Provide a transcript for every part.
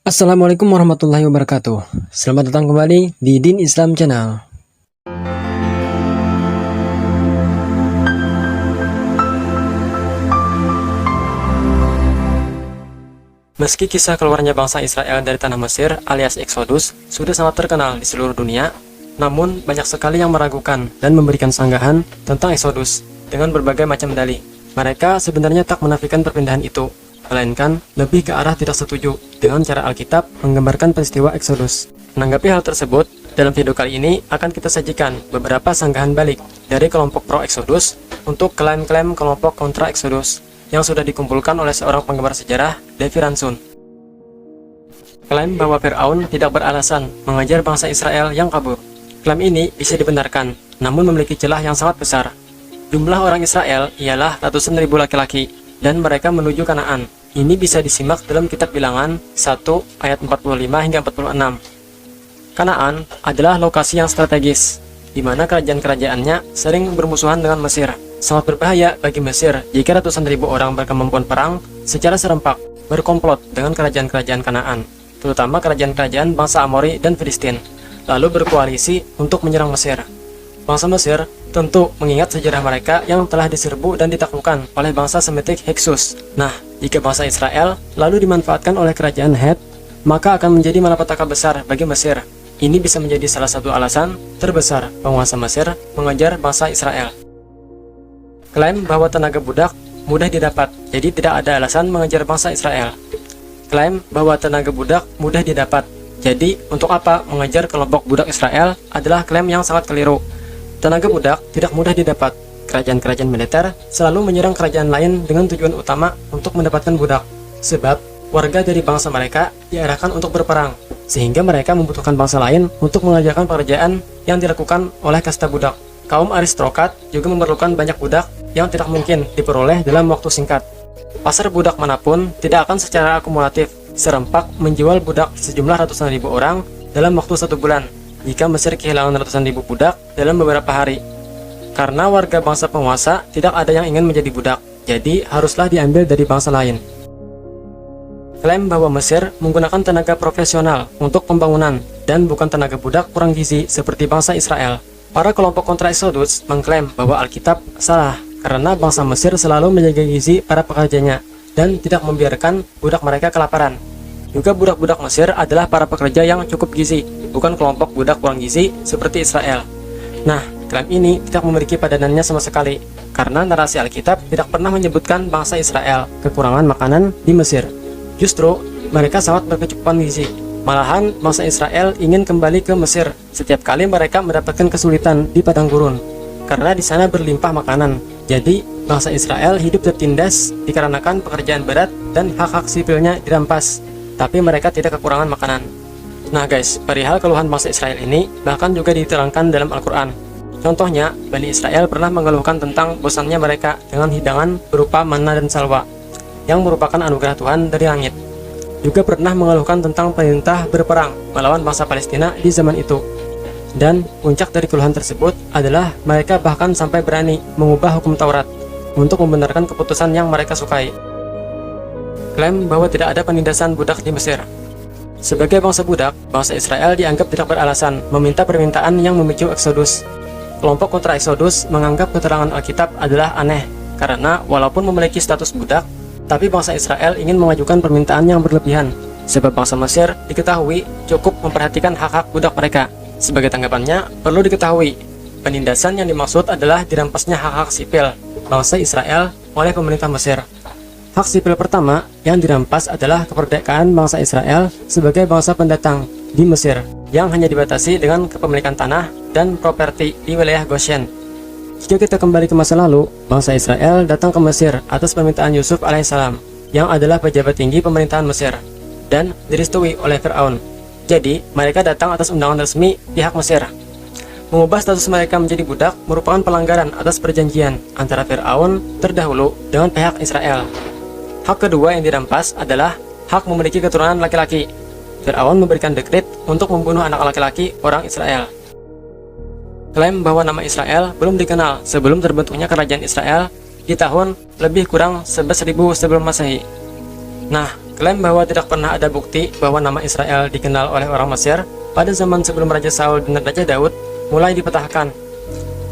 Assalamualaikum warahmatullahi wabarakatuh. Selamat datang kembali di Din Islam Channel. Meski kisah keluarnya bangsa Israel dari tanah Mesir alias Exodus sudah sangat terkenal di seluruh dunia, namun banyak sekali yang meragukan dan memberikan sanggahan tentang Exodus dengan berbagai macam dalih. Mereka sebenarnya tak menafikan perpindahan itu, melainkan lebih ke arah tidak setuju dengan cara Alkitab menggambarkan peristiwa Exodus. Menanggapi hal tersebut, dalam video kali ini akan kita sajikan beberapa sanggahan balik dari kelompok pro-Exodus untuk klaim-klaim kelompok kontra-Exodus yang sudah dikumpulkan oleh seorang penggemar sejarah, Devi Ransun. Klaim bahwa Fir'aun tidak beralasan mengajar bangsa Israel yang kabur. Klaim ini bisa dibenarkan, namun memiliki celah yang sangat besar. Jumlah orang Israel ialah ratusan ribu laki-laki, dan mereka menuju Kanaan. Ini bisa disimak dalam kitab Bilangan 1 ayat 45 hingga 46. Kanaan adalah lokasi yang strategis, di mana kerajaan-kerajaannya sering bermusuhan dengan Mesir. Sangat berbahaya bagi Mesir jika ratusan ribu orang berkemampuan perang secara serempak berkomplot dengan kerajaan-kerajaan Kanaan, terutama kerajaan-kerajaan bangsa Amori dan Filistin, lalu berkoalisi untuk menyerang Mesir. Bangsa Mesir tentu mengingat sejarah mereka yang telah diserbu dan ditaklukkan oleh bangsa Semitik Hyksos. Nah, jika bangsa Israel lalu dimanfaatkan oleh kerajaan Het, maka akan menjadi malapetaka besar bagi Mesir. Ini bisa menjadi salah satu alasan terbesar penguasa Mesir mengejar bangsa Israel. Klaim bahwa tenaga budak mudah didapat, jadi tidak ada alasan mengejar bangsa Israel. Klaim bahwa tenaga budak mudah didapat, jadi untuk apa mengejar kelompok budak Israel adalah klaim yang sangat keliru. Tenaga budak tidak mudah didapat. Kerajaan-kerajaan militer selalu menyerang kerajaan lain dengan tujuan utama untuk mendapatkan budak. Sebab warga dari bangsa mereka diarahkan untuk berperang, sehingga mereka membutuhkan bangsa lain untuk mengerjakan pekerjaan yang dilakukan oleh kasta budak. Kaum aristokrat juga memerlukan banyak budak yang tidak mungkin diperoleh dalam waktu singkat. Pasar budak manapun tidak akan secara akumulatif serempak menjual budak sejumlah ratusan ribu orang dalam waktu 1 bulan, jika Mesir kehilangan ratusan ribu budak dalam beberapa hari. Karena warga bangsa penguasa tidak ada yang ingin menjadi budak, jadi haruslah diambil dari bangsa lain. Klaim bahwa Mesir menggunakan tenaga profesional untuk pembangunan dan bukan tenaga budak kurang gizi seperti bangsa Israel. Para kelompok kontra Exodus mengklaim bahwa Alkitab salah karena bangsa Mesir selalu menjaga gizi para pekerjanya dan tidak membiarkan budak mereka kelaparan. Juga budak-budak Mesir adalah para pekerja yang cukup gizi, bukan kelompok budak kurang gizi seperti Israel. Nah, klaim ini tidak memiliki padanannya sama sekali, karena narasi Alkitab tidak pernah menyebutkan bangsa Israel kekurangan makanan di Mesir. Justru, mereka sangat berkecukupan gizi. Malahan, bangsa Israel ingin kembali ke Mesir setiap kali mereka mendapatkan kesulitan di padang gurun, karena di sana berlimpah makanan. Jadi, bangsa Israel hidup tertindas dikarenakan pekerjaan berat dan hak-hak sipilnya dirampas, tapi mereka tidak kekurangan makanan. Nah guys, perihal keluhan bangsa Israel ini bahkan juga diterangkan dalam Al-Quran. Contohnya, Bani Israel pernah mengeluhkan tentang bosannya mereka dengan hidangan berupa manna dan salwa, yang merupakan anugerah Tuhan dari langit. Juga pernah mengeluhkan tentang perintah berperang melawan bangsa Palestina di zaman itu. Dan puncak dari keluhan tersebut adalah mereka bahkan sampai berani mengubah hukum Taurat untuk membenarkan keputusan yang mereka sukai. Klaim bahwa tidak ada penindasan budak di Mesir. Sebagai bangsa budak, bangsa Israel dianggap tidak beralasan meminta permintaan yang memicu Exodus. Kelompok kontra Exodus menganggap keterangan Alkitab adalah aneh, karena walaupun memiliki status budak, tapi bangsa Israel ingin mengajukan permintaan yang berlebihan, sebab bangsa Mesir diketahui cukup memperhatikan hak-hak budak mereka. Sebagai tanggapannya, perlu diketahui, penindasan yang dimaksud adalah dirampasnya hak-hak sipil bangsa Israel oleh pemerintah Mesir. Hak sipil pertama yang dirampas adalah kemerdekaan bangsa Israel sebagai bangsa pendatang di Mesir, yang hanya dibatasi dengan kepemilikan tanah dan properti di wilayah Goshen. Jika kita kembali ke masa lalu, bangsa Israel datang ke Mesir atas permintaan Yusuf alaihissalam, yang adalah pejabat tinggi pemerintahan Mesir, dan direstui oleh Fir'aun. Jadi, mereka datang atas undangan resmi pihak Mesir. Mengubah status mereka menjadi budak merupakan pelanggaran atas perjanjian antara Fir'aun terdahulu dengan pihak Israel. Hak kedua yang dirampas adalah hak memiliki keturunan laki-laki. Fir'aun memberikan dekret untuk membunuh anak laki-laki orang Israel. Klaim bahwa nama Israel belum dikenal sebelum terbentuknya kerajaan Israel di tahun lebih kurang 11.000 sebelum Masehi. Nah, Klaim bahwa tidak pernah ada bukti bahwa nama Israel dikenal oleh orang Mesir pada zaman sebelum Raja Saul dan Raja Daud mulai dipatahkan.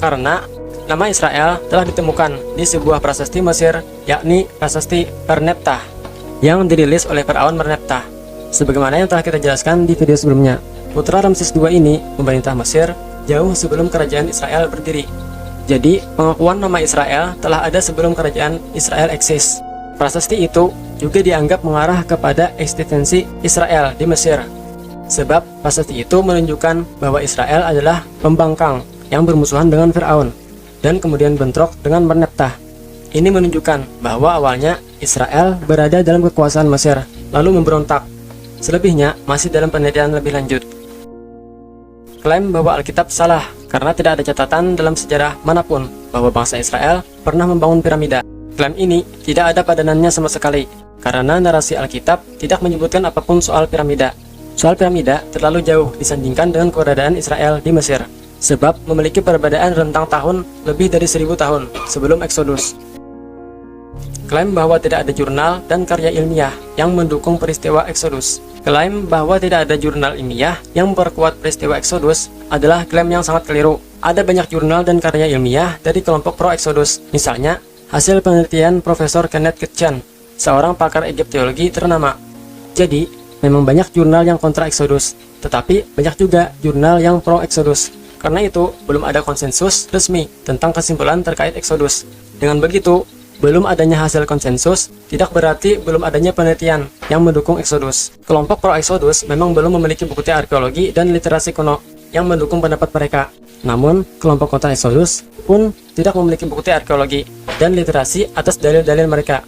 Karena nama Israel telah ditemukan di sebuah prasasti Mesir, yakni prasasti Merneptah, yang dirilis oleh Firaun Merneptah. Sebagaimana yang telah kita jelaskan di video sebelumnya, putra Ramses II ini memerintah Mesir jauh sebelum kerajaan Israel berdiri. Jadi, pengakuan nama Israel telah ada sebelum kerajaan Israel eksis. Prasasti itu juga dianggap mengarah kepada eksistensi Israel di Mesir. Sebab prasasti itu menunjukkan bahwa Israel adalah pembangkang yang bermusuhan dengan Firaun dan kemudian bentrok dengan Merneptah. Ini menunjukkan bahwa awalnya Israel berada dalam kekuasaan Mesir, lalu memberontak. Selebihnya masih dalam penelitian lebih lanjut. Klaim bahwa Alkitab salah karena tidak ada catatan dalam sejarah manapun bahwa bangsa Israel pernah membangun piramida. Klaim ini tidak ada padanannya sama sekali, karena narasi Alkitab tidak menyebutkan apapun soal piramida. Soal piramida terlalu jauh disandingkan dengan keberadaan Israel di Mesir, sebab memiliki perbedaan rentang tahun lebih dari 1000 tahun sebelum Exodus. Klaim bahwa tidak ada jurnal dan karya ilmiah yang mendukung peristiwa Exodus. Klaim bahwa tidak ada jurnal ilmiah yang memperkuat peristiwa Exodus adalah klaim yang sangat keliru. Ada banyak jurnal dan karya ilmiah dari kelompok pro-Exodus, misalnya hasil penelitian Profesor Kenneth Kitchen, seorang pakar Egyptologi ternama. Jadi, memang banyak jurnal yang kontra Exodus, tetapi banyak juga jurnal yang pro-Exodus. Karena itu, belum ada konsensus resmi tentang kesimpulan terkait Exodus. Dengan begitu, belum adanya hasil konsensus tidak berarti belum adanya penelitian yang mendukung Exodus. Kelompok pro-Exodus memang belum memiliki bukti arkeologi dan literasi kuno yang mendukung pendapat mereka. Namun, kelompok kontra Exodus pun tidak memiliki bukti arkeologi dan literasi atas dalil-dalil mereka.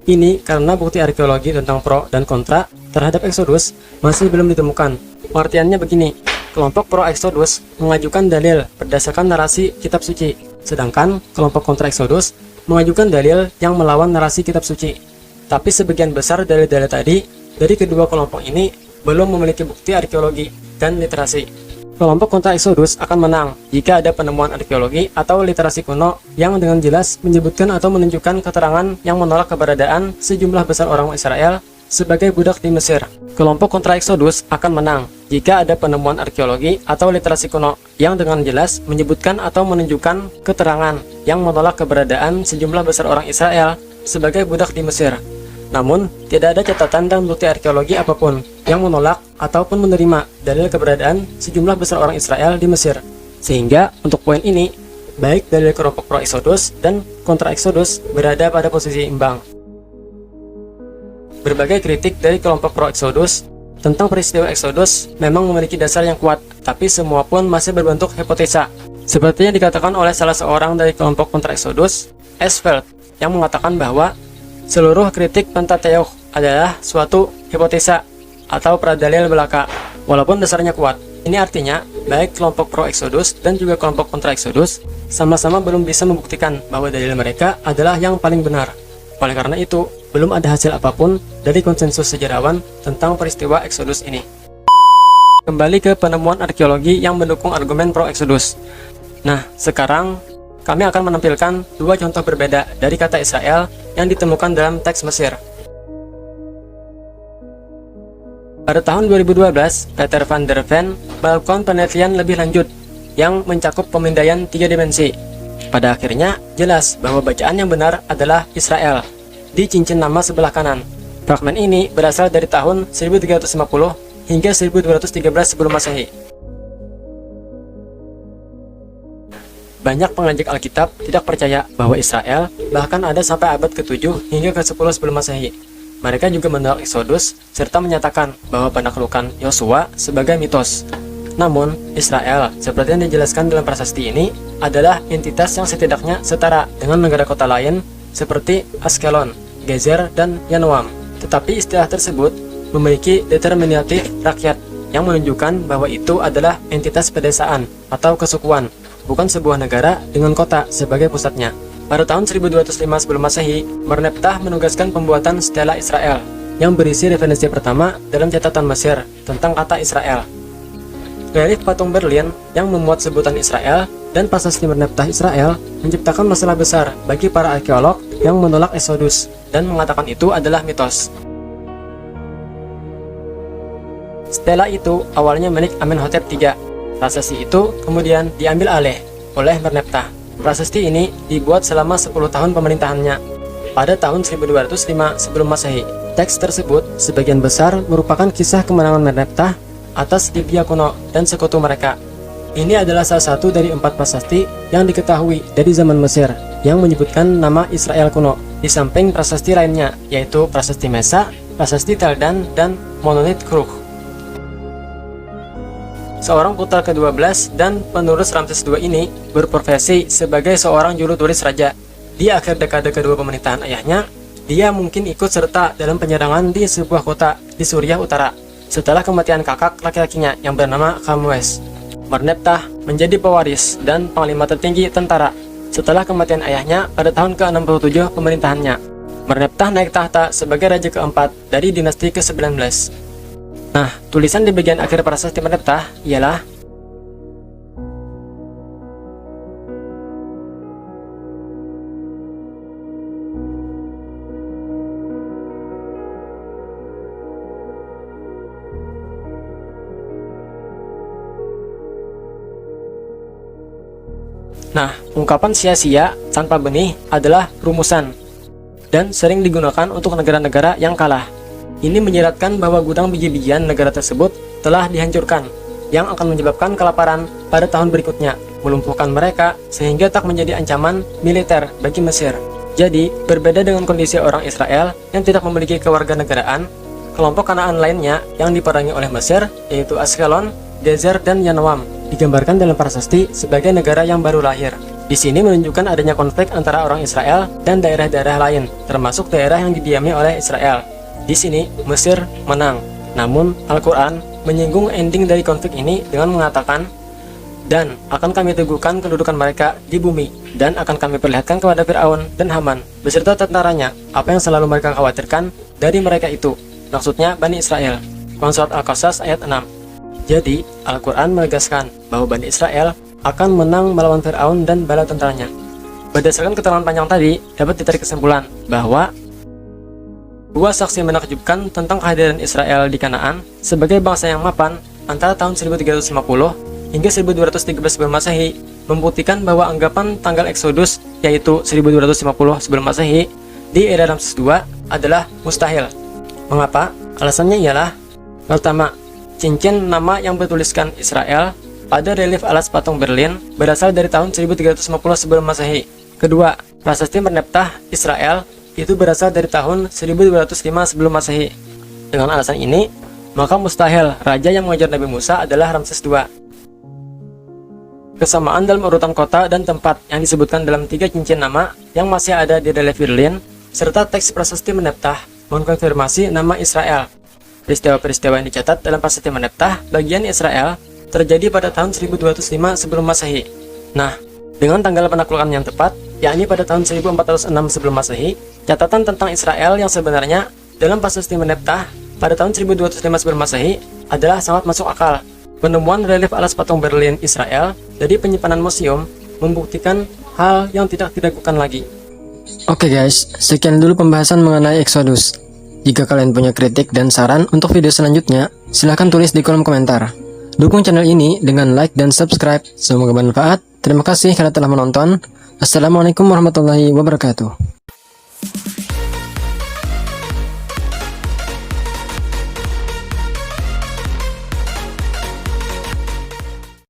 Ini karena bukti arkeologi tentang pro dan kontra terhadap Exodus masih belum ditemukan. Pengertiannya begini, kelompok pro-Exodus mengajukan dalil berdasarkan narasi kitab suci, sedangkan kelompok kontra Exodus mengajukan dalil yang melawan narasi kitab suci. Tapi sebagian besar dalil-dalil tadi dari kedua kelompok ini belum memiliki bukti arkeologi dan literasi. Kelompok kontra Exodus akan menang jika ada penemuan arkeologi atau literasi kuno yang dengan jelas menyebutkan atau menunjukkan keterangan yang menolak keberadaan sejumlah besar orang Israel sebagai budak di Mesir. Kelompok kontra Exodus akan menang jika ada penemuan arkeologi atau literasi kuno yang dengan jelas menyebutkan atau menunjukkan keterangan yang menolak keberadaan sejumlah besar orang Israel sebagai budak di Mesir. Namun, tidak ada catatan dan bukti arkeologi apapun yang menolak ataupun menerima dalil keberadaan sejumlah besar orang Israel di Mesir. Sehingga, untuk poin ini, baik dalil kelompok pro-Exodus dan kontra-Exodus berada pada posisi imbang. Berbagai kritik dari kelompok pro-Exodus tentang peristiwa Exodus memang memiliki dasar yang kuat, tapi semua pun masih berbentuk hipotesa. Seperti yang dikatakan oleh salah seorang dari kelompok kontra Exodus, Esveld, yang mengatakan bahwa seluruh kritik Pentateuch adalah suatu hipotesa atau pradalil belaka, walaupun dasarnya kuat. Ini artinya, baik kelompok pro-Exodus dan juga kelompok kontra Exodus sama-sama belum bisa membuktikan bahwa dalil mereka adalah yang paling benar. Oleh karena itu, belum ada hasil apapun dari konsensus sejarawan tentang peristiwa Exodus ini. Kembali ke penemuan arkeologi yang mendukung argumen pro-Exodus. Nah, sekarang kami akan menampilkan dua contoh berbeda dari kata Israel yang ditemukan dalam teks Mesir. Pada tahun 2012, Peter van der Ven melakukan penelitian lebih lanjut yang mencakup pemindaian 3 dimensi. Pada akhirnya, jelas bahwa bacaan yang benar adalah Israel di cincin nama sebelah kanan. Fragmen ini berasal dari tahun 1350 hingga 1213 sebelum Masehi. Banyak pengajak Alkitab tidak percaya bahwa Israel bahkan ada sampai abad ke-7 hingga ke-10 sebelum Masehi. Mereka juga menolak Exodus serta menyatakan bahwa penaklukan Yosua sebagai mitos. Namun, Israel, seperti yang dijelaskan dalam prasasti ini, adalah entitas yang setidaknya setara dengan negara kota lain seperti Askelon, Gezer, dan Yanoam. Tetapi istilah tersebut memiliki determinatif rakyat yang menunjukkan bahwa itu adalah entitas pedesaan atau kesukuan, bukan sebuah negara dengan kota sebagai pusatnya. Pada tahun 1205 sebelum Masehi, Merneptah menugaskan pembuatan stela Israel yang berisi referensi pertama dalam catatan Mesir tentang kata Israel. Relief patung Berlin yang memuat sebutan Israel dan prasasti Merneptah Israel menciptakan masalah besar bagi para arkeolog yang menolak Exodus dan mengatakan itu adalah mitos. Stela itu awalnya milik Amenhotep III. Prasasti itu kemudian diambil alih oleh Merneptah. Prasasti ini dibuat selama 10 tahun pemerintahannya pada tahun 1205 sebelum Masehi. Teks tersebut sebagian besar merupakan kisah kemenangan Merneptah atas Libya kuno dan sekutu mereka. Ini adalah salah satu dari 4 prasasti yang diketahui dari zaman Mesir yang menyebutkan nama Israel kuno, di samping prasasti lainnya, yaitu prasasti Mesa, prasasti Teldan, dan Mononit Kruk. Seorang putra ke-12 dan penerus Ramses II ini berprofesi sebagai seorang juru tulis raja. Di akhir dekade kedua pemerintahan ayahnya, dia mungkin ikut serta dalam penyerangan di sebuah kota di Suriah Utara setelah kematian kakak laki-lakinya yang bernama Kamwes. Merneptah menjadi pewaris dan panglima tertinggi tentara setelah kematian ayahnya pada tahun ke-67 pemerintahannya. Merneptah naik tahta sebagai raja keempat dari dinasti ke-19. Nah, tulisan di bagian akhir prasasti Merneptah ialah Nah, ungkapan sia-sia tanpa benih adalah rumusan dan sering digunakan untuk negara-negara yang kalah. Ini menyiratkan bahwa gudang biji-bijian negara tersebut telah dihancurkan, yang akan menyebabkan kelaparan pada tahun berikutnya, melumpuhkan mereka sehingga tak menjadi ancaman militer bagi Mesir. Jadi, berbeda dengan kondisi orang Israel yang tidak memiliki kewarganegaraan, kelompok Kanaan lainnya yang diperangi oleh Mesir, yaitu Askelon, Gezer, dan Yanwam, digambarkan dalam prasasti sebagai negara yang baru lahir. Di sini menunjukkan adanya konflik antara orang Israel dan daerah-daerah lain, termasuk daerah yang didiami oleh Israel. Di sini, Mesir menang. Namun, Al-Quran menyinggung ending dari konflik ini dengan mengatakan, "Dan akan kami teguhkan kedudukan mereka di bumi, dan akan kami perlihatkan kepada Fir'aun dan Haman beserta tentaranya apa yang selalu mereka khawatirkan dari mereka itu." Maksudnya Bani Israel. Surat Al-Qasas ayat 6. Jadi, Al-Quran menegaskan bahwa Bani Israel akan menang melawan Fir'aun dan bala tentaranya. Berdasarkan keterangan panjang tadi, dapat ditarik kesimpulan bahwa dua saksi menakjubkan tentang kehadiran Israel di Kanaan sebagai bangsa yang mapan antara tahun 1350 hingga 1213 sebelum Masehi membuktikan bahwa anggapan tanggal Exodus, yaitu 1250 sebelum Masehi, di era Ramses II adalah mustahil. Mengapa? Alasannya ialah: pertama, cincin nama yang bertuliskan Israel pada relief alas patung Berlin berasal dari tahun 1350 sebelum Masehi. Kedua, prasasti Merneptah Israel itu berasal dari tahun 1205 sebelum Masehi. Dengan alasan ini, maka mustahil raja yang mengajar Nabi Musa adalah Ramses II. Kesamaan dalam urutan kota dan tempat yang disebutkan dalam 3 cincin nama yang masih ada di relief Berlin, serta teks prasasti Merneptah mengkonfirmasi nama Israel. Peristiwa-peristiwa yang dicatat dalam prasasti Merneptah bagian Israel terjadi pada tahun 1205 sebelum Masehi. Nah, dengan tanggal penaklukan yang tepat, yakni pada tahun 1406 sebelum Masehi, catatan tentang Israel yang sebenarnya dalam prasasti Merneptah pada tahun 1205 sebelum Masehi adalah sangat masuk akal. Penemuan relief alas patung Berlin Israel dari penyimpanan museum membuktikan hal yang tidak diragukan lagi. Oke guys, sekian dulu pembahasan mengenai Exodus. Jika kalian punya kritik dan saran untuk video selanjutnya, silahkan tulis di kolom komentar. Dukung channel ini dengan like dan subscribe. Semoga bermanfaat. Terima kasih karena telah menonton. Assalamualaikum warahmatullahi wabarakatuh.